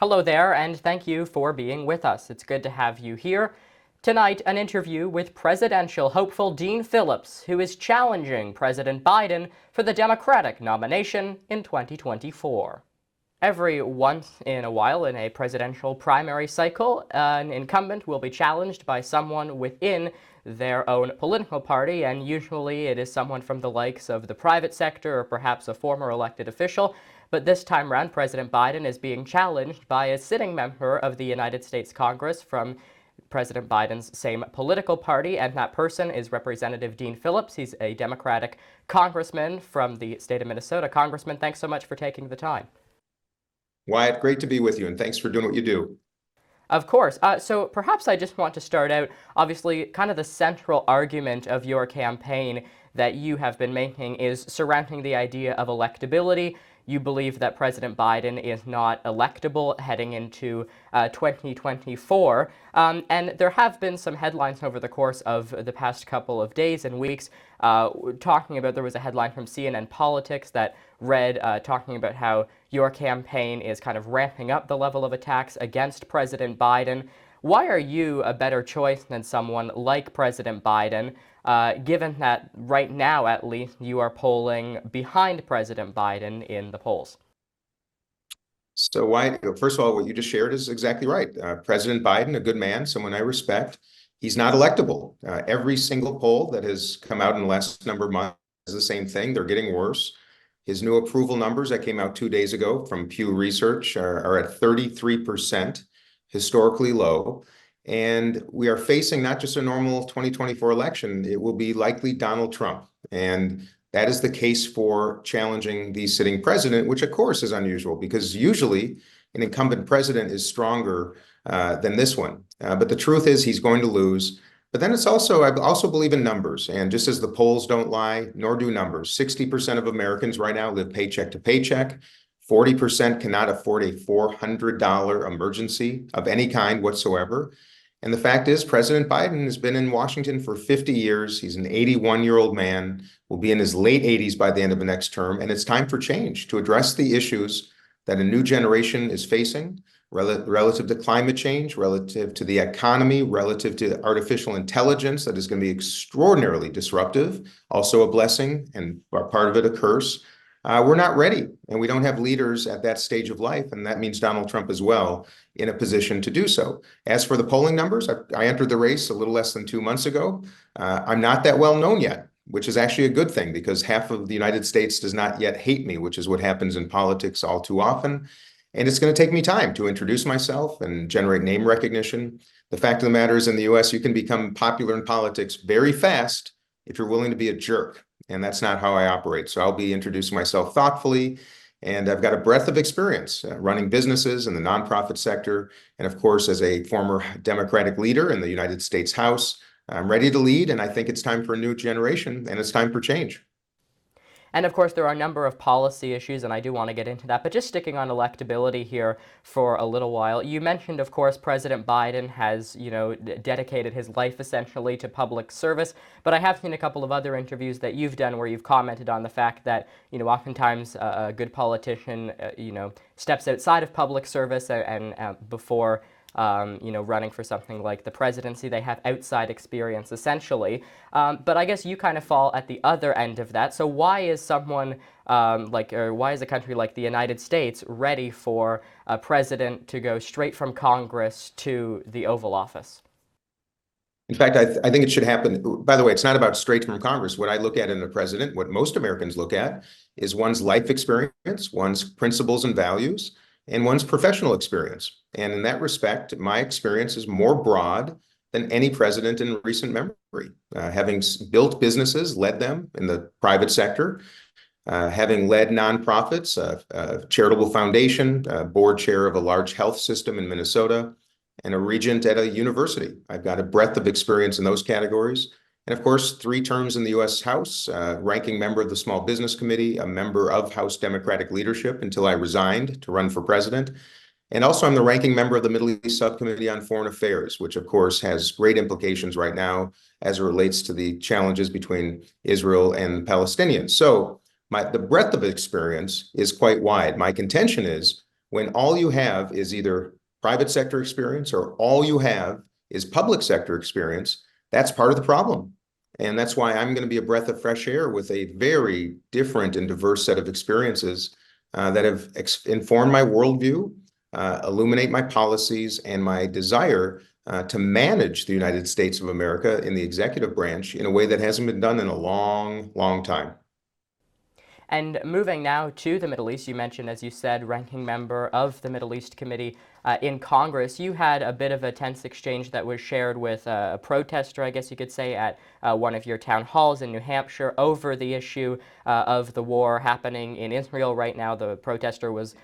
Hello there, and thank you for being with us. It's good to have you here. Tonight, an interview with presidential hopeful Dean Phillips, who is challenging President Biden for the Democratic nomination in 2024. Every once in a while in a presidential primary cycle, an incumbent will be challenged by someone within their own political party, and usually it is someone from the likes of the private sector or perhaps a former elected official. But this time around, President Biden is being challenged by a sitting member of the United States Congress from President Biden's same political party, and that person is Representative Dean Phillips. He's a Democratic congressman from the state of Minnesota. Congressman, thanks so much for taking the time. Wyatt, great to be with you, and thanks for doing what you do. Of course. So perhaps I just want to start out, obviously, kind of the central argument of your campaign that you have been making is surrounding the idea of electability. You believe that President Biden is not electable heading into 2024. And there have been some headlines over the course of the past couple of days and weeks talking about, there was a headline from CNN Politics that read talking about how your campaign is kind of ramping up the level of attacks against President Biden. Why are you a better choice than someone like President Biden, given that right now, at least, you are polling behind President Biden in the polls? So Wyatt, first of all, what you just shared is exactly right. President Biden, a good man, someone I respect, he's not electable. Every single poll that has come out in the last number of months is the same thing. They're getting worse. His new approval numbers that came out 2 days ago from Pew Research are at 33%, historically low. And we are facing not just a normal 2024 election, it will be likely Donald Trump. And that is the case for challenging the sitting president, which of course is unusual because usually an incumbent president is stronger than this one. But the truth is he's going to lose. But then it's also, I also believe in numbers. And just as the polls don't lie, nor do numbers, 60% of Americans right now live paycheck to paycheck. 40% cannot afford a $400 emergency of any kind whatsoever. And the fact is, President Biden has been in Washington for 50 years. He's an 81-year-old man, will be in his late 80s by the end of the next term. And it's time for change to address the issues that a new generation is facing relative to climate change, relative to the economy, relative to artificial intelligence that is going to be extraordinarily disruptive, also a blessing and part of it a curse. We're not ready, and we don't have leaders at that stage of life, and that means Donald Trump as well, in a position to do so. As for the polling numbers, I entered the race a little less than 2 months ago. I'm not that well known yet, which is actually a good thing because half of the United States does not yet hate me, which is what happens in politics all too often. And it's going to take me time to introduce myself and generate name recognition. The fact of the matter is in the US, you can become popular in politics very fast if you're willing to be a jerk. And that's not how I operate. So I'll be introducing myself thoughtfully. And I've got a breadth of experience running businesses in the nonprofit sector. And of course, as a former Democratic leader in the United States House, I'm ready to lead. And I think it's time for a new generation and it's time for change. And of course, there are a number of policy issues, and I do want to get into that. But just sticking on electability here for a little while, you mentioned, of course, President Biden has, dedicated his life essentially to public service. But I have seen a couple of other interviews that you've done where you've commented on the fact that, oftentimes a good politician, steps outside of public service and before running for something like the presidency. They have outside experience, essentially. But I guess you kind of fall at the other end of that. So why is someone why is a country like the United States ready for a president to go straight from Congress to the Oval Office? In fact, I think it should happen. By the way, it's not about straight from Congress. What I look at in a president, what most Americans look at, is one's life experience, one's principles and values, and one's professional experience. And in that respect, my experience is more broad than any president in recent memory. Having built businesses, led them in the private sector, having led nonprofits, a charitable foundation, board chair of a large health system in Minnesota, and a regent at a university. I've got a breadth of experience in those categories. And of course, 3 terms in the U.S. House, ranking member of the Small Business Committee, a member of House Democratic leadership until I resigned to run for president. And also I'm the ranking member of the Middle East Subcommittee on Foreign Affairs, which of course has great implications right now as it relates to the challenges between Israel and Palestinians. So the breadth of experience is quite wide. My contention is When all you have is either private sector experience or all you have is public sector experience, that's part of the problem. And that's why I'm going to be a breath of fresh air with a very different and diverse set of experiences that have informed my worldview, illuminate my policies, and my desire to manage the United States of America in the executive branch in a way that hasn't been done in a long, long time. And moving now to the Middle East, you mentioned, as you said, ranking member of the Middle East Committee in Congress. You had a bit of a tense exchange that was shared with a protester, I guess you could say, at one of your town halls in New Hampshire over the issue of the war happening in Israel right now. The protester was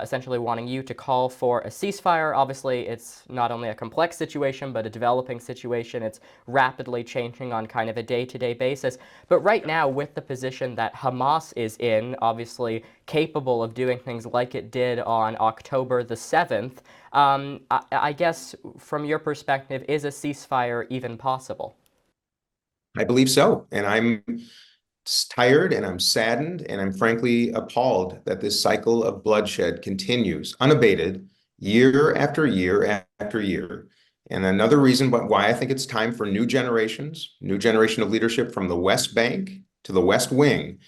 essentially wanting you to call for a ceasefire. Obviously, it's not only a complex situation, but a developing situation. It's rapidly changing on kind of a day-to-day basis. But right now, with the position that Hamas is in, obviously capable of doing things like it did on October the 7th, I guess from your perspective, is a ceasefire even possible? I believe so. And I'm tired and I'm saddened and I'm frankly appalled that this cycle of bloodshed continues unabated year after year after year. And another reason why I think it's time for new generation of leadership from the West Bank to the West Wing.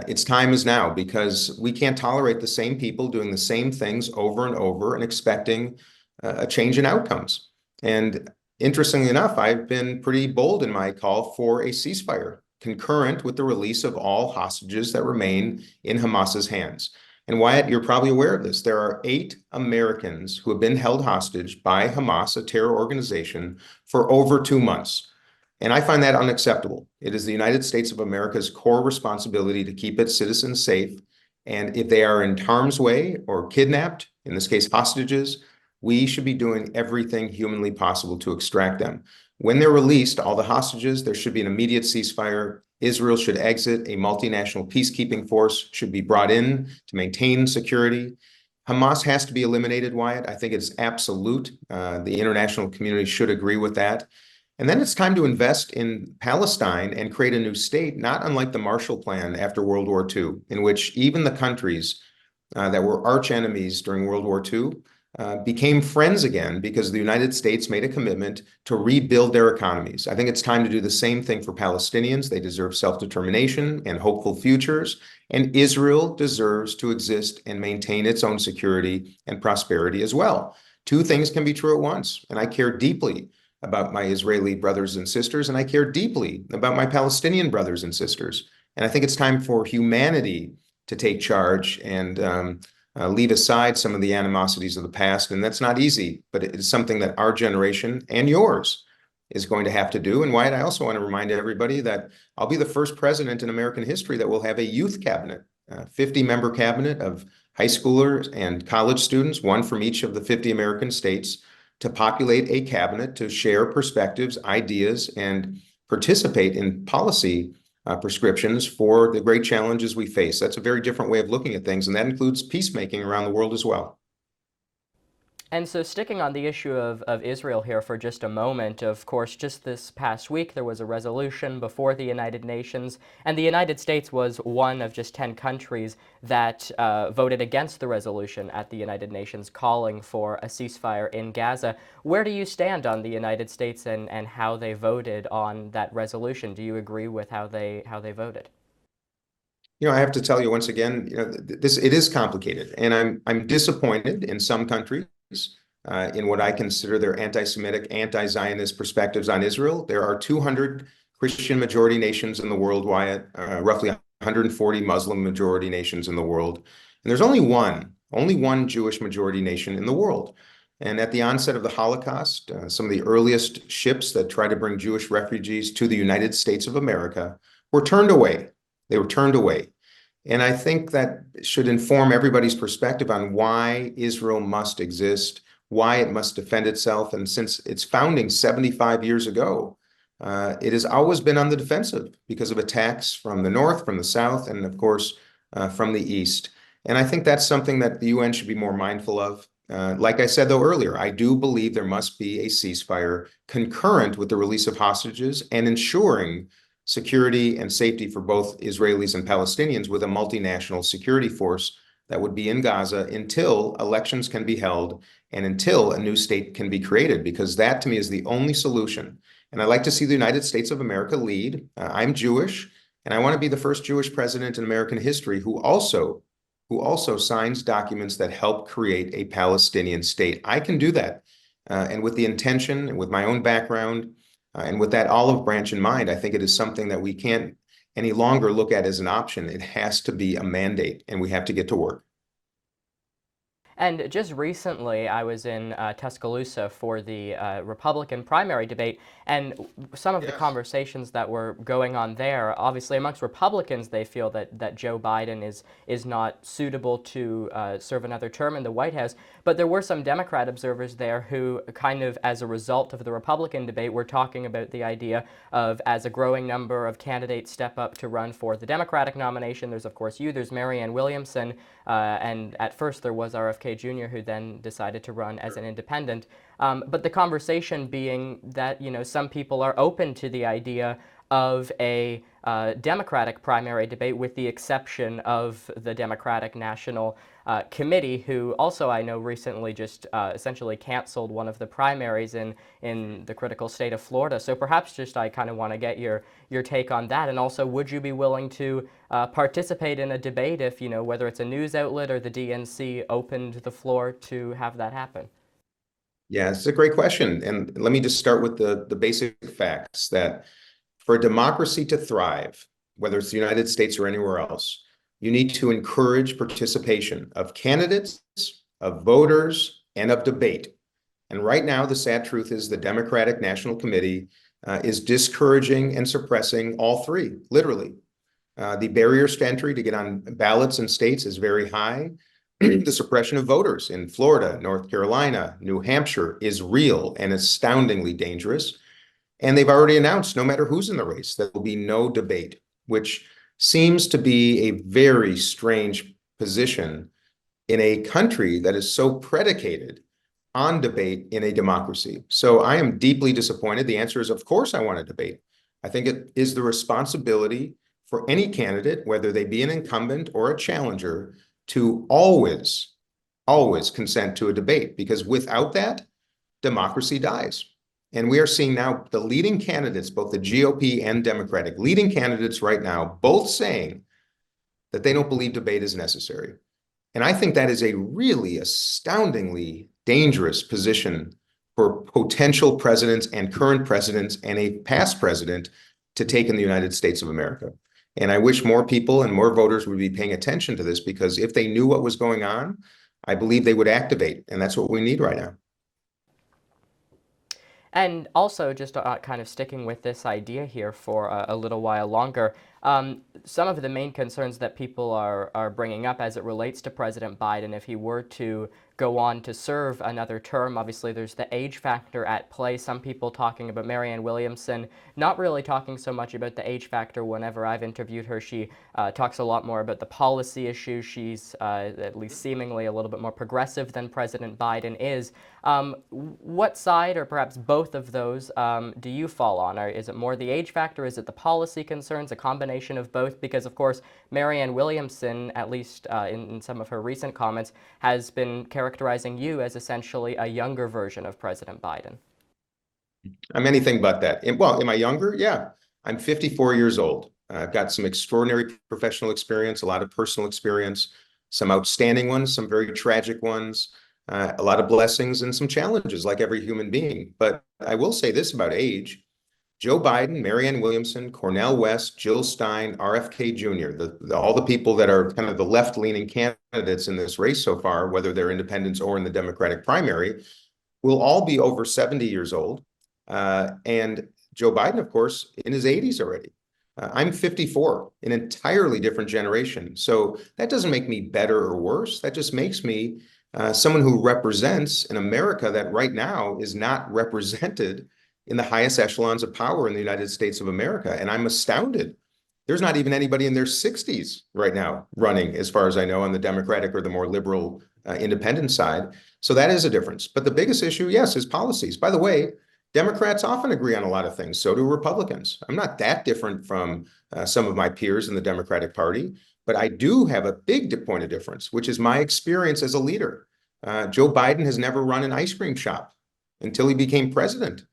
Its time is now because we can't tolerate the same people doing the same things over and over and expecting a change in outcomes. And interestingly enough, I've been pretty bold in my call for a ceasefire concurrent with the release of all hostages that remain in Hamas's hands. And Wyatt, you're probably aware of this. There are 8 Americans who have been held hostage by Hamas, a terror organization, for over 2 months. And I find that unacceptable. It is the United States of America's core responsibility to keep its citizens safe. And if they are in harm's way or kidnapped, in this case, hostages, we should be doing everything humanly possible to extract them. When they're released, all the hostages, there should be an immediate ceasefire. Israel should exit. A multinational peacekeeping force should be brought in to maintain security. Hamas has to be eliminated, Wyatt. I think it's absolute. The international community should agree with that. And then it's time to invest in Palestine and create a new state, not unlike the Marshall Plan after World War II, in which even the countries that were arch enemies during World War II became friends again because the United States made a commitment to rebuild their economies. I think it's time to do the same thing for Palestinians. They deserve self-determination and hopeful futures, and Israel deserves to exist and maintain its own security and prosperity as well. Two things can be true at once, and I care deeply about my Israeli brothers and sisters, and I care deeply about my Palestinian brothers and sisters. And I think it's time for humanity to take charge and leave aside some of the animosities of the past. And that's not easy, but it is something that our generation and yours is going to have to do. And Wyatt, I also want to remind everybody that I'll be the first president in American history that will have a youth cabinet, a 50-member cabinet of high schoolers and college students, one from each of the 50 American states, to populate a cabinet to share perspectives, ideas, and participate in policy prescriptions for the great challenges we face. That's a very different way of looking at things, and that includes peacemaking around the world as well. And so sticking on the issue of Israel here for just a moment, of course, just this past week there was a resolution before the United Nations, and the United States was one of just 10 countries that voted against the resolution at the United Nations calling for a ceasefire in Gaza. Where do you stand on the United States and how they voted on that resolution? Do you agree with how they voted? I have to tell you once again, it is complicated, and I'm disappointed in some countries in what I consider their anti-Semitic, anti-Zionist perspectives on Israel. There are 200 Christian majority nations in the world, Wyatt, roughly 140 Muslim majority nations in the world. And there's only one Jewish majority nation in the world. And at the onset of the Holocaust, some of the earliest ships that tried to bring Jewish refugees to the United States of America were turned away. They were turned away. And I think that should inform everybody's perspective on why Israel must exist, why it must defend itself. And since its founding 75 years ago, it has always been on the defensive because of attacks from the north, from the south, and of course, from the east. And I think that's something that the UN should be more mindful of. Like I said, though, earlier, I do believe there must be a ceasefire concurrent with the release of hostages and ensuring security and safety for both Israelis and Palestinians with a multinational security force that would be in Gaza until elections can be held and until a new state can be created, because that to me is the only solution. And I'd like to see the United States of America lead. I'm Jewish, and I want to be the first Jewish president in American history who also signs documents that help create a Palestinian state. I can do that. And with the intention and with my own background and with that olive branch in mind, I think it is something that we can't any longer look at as an option. It has to be a mandate, and we have to get to work. And just recently, I was in Tuscaloosa for the Republican primary debate, and some of the conversations that were going on there, obviously amongst Republicans, they feel that Joe Biden is not suitable to serve another term in the White House. But there were some Democrat observers there who, kind of as a result of the Republican debate, were talking about the idea of, as a growing number of candidates step up to run for the Democratic nomination, there's of course you, there's Marianne Williamson, and at first there was RFK Jr., who then decided to run as an independent. But the conversation being that, some people are open to the idea of a Democratic primary debate, with the exception of the Democratic National Committee, who also I know recently just essentially canceled one of the primaries in the critical state of Florida. So perhaps just I kind of want to get your take on that. And also, would you be willing to participate in a debate if, whether it's a news outlet or the DNC opened the floor to have that happen? Yeah, it's a great question. And let me just start with the basic facts that for a democracy to thrive, whether it's the United States or anywhere else, you need to encourage participation of candidates, of voters, and of debate. And right now, the sad truth is the Democratic National Committee is discouraging and suppressing all three, literally. The barriers to entry to get on ballots in states is very high. The suppression of voters in Florida, North Carolina, New Hampshire is real and astoundingly dangerous. And they've already announced, no matter who's in the race, there will be no debate, which seems to be a very strange position in a country that is so predicated on debate in a democracy. So I am deeply disappointed. The answer is, of course, I want to debate. I think it is the responsibility for any candidate, whether they be an incumbent or a challenger, to always consent to a debate, because without that, democracy dies. And we are seeing now the leading candidates, both the GOP and Democratic leading candidates right now, both saying that they don't believe debate is necessary. And I think that is a really astoundingly dangerous position for potential presidents and current presidents and a past president to take in the United States of America. And I wish more people and more voters would be paying attention to this, because if they knew what was going on, I believe they would activate. And that's what we need right now. And also, just kind of sticking with this idea here for a little while longer, some of the main concerns that people are bringing up as it relates to President Biden, if he were to go on to serve another term, obviously there's the age factor at play. Some people talking about Marianne Williamson, not really talking so much about the age factor. Whenever I've interviewed her, she talks a lot more about the policy issues. She's at least seemingly a little bit more progressive than President Biden is. What side, or perhaps both of those, do you fall on? Or is it more the age factor? Is it the policy concerns? A combination of both? Because, of course, Marianne Williamson, at least in some of her recent comments, has been characterizing you as essentially a younger version of President Biden. I'm anything but that. Well, am I younger? Yeah. I'm 54 years old. I've got some extraordinary professional experience, a lot of personal experience, some outstanding ones, some very tragic ones, a lot of blessings and some challenges, like every human being. But I will say this about age. Joe Biden, Marianne Williamson, Cornel West, Jill Stein, RFK Jr., all the people that are kind of the left-leaning candidates in this race so far, whether they're independents or in the Democratic primary, will all be over 70 years old. And Joe Biden, of course, in his 80s already. I'm 54, an entirely different generation. So that doesn't make me better or worse. That just makes me someone who represents an America that right now is not represented in the highest echelons of power in the United States of America. And I'm astounded. There's not even anybody in their 60s right now running, as far as I know, on the Democratic or the more liberal independent side. So that is a difference. But the biggest issue, yes, is policies. By the way, Democrats often agree on a lot of things. So do Republicans. I'm not that different from some of my peers in the Democratic Party, but I do have a big point of difference, which is my experience as a leader. Joe Biden has never run an ice cream shop until he became president.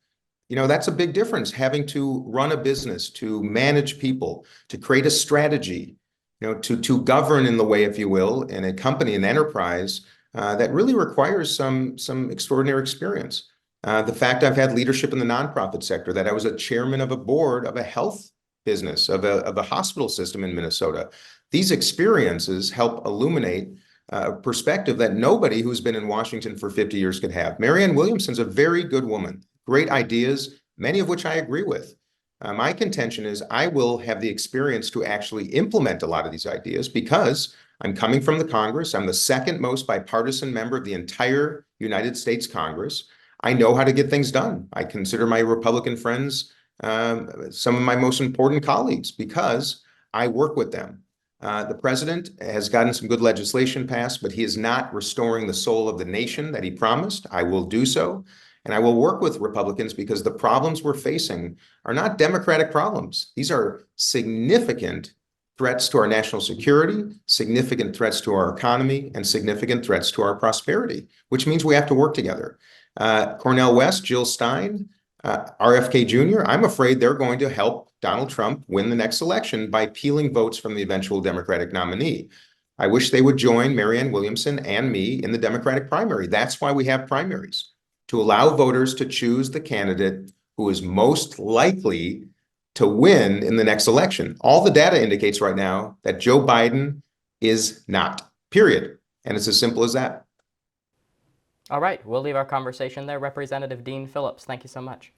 You know, that's a big difference, having to run a business, to manage people, to create a strategy, you know, to govern in the way, if you will, in a company, an enterprise that really requires some extraordinary experience. The fact I've had leadership in the nonprofit sector, that I was a chairman of a board of a health business, of a hospital system in Minnesota. These experiences help illuminate a perspective that nobody who's been in Washington for 50 years could have. Marianne Williamson's a very good woman, great ideas, many of which I agree with. My contention is I will have the experience to actually implement a lot of these ideas because I'm coming from the Congress. I'm the second most bipartisan member of the entire United States Congress. I know how to get things done. I consider my Republican friends some of my most important colleagues because I work with them. The president has gotten some good legislation passed, but he is not restoring the soul of the nation that he promised. I will do so. And I will work with Republicans because the problems we're facing are not Democratic problems. These are significant threats to our national security, significant threats to our economy, and significant threats to our prosperity, which means we have to work together. Cornel West, Jill Stein, RFK Jr., I'm afraid they're going to help Donald Trump win the next election by peeling votes from the eventual Democratic nominee. I wish they would join Marianne Williamson and me in the Democratic primary. That's why we have primaries, to allow voters to choose the candidate who is most likely to win in the next election. All the data indicates right now that Joe Biden is not, period. And it's as simple as that. All right, we'll leave our conversation there. Representative Dean Phillips, thank you so much.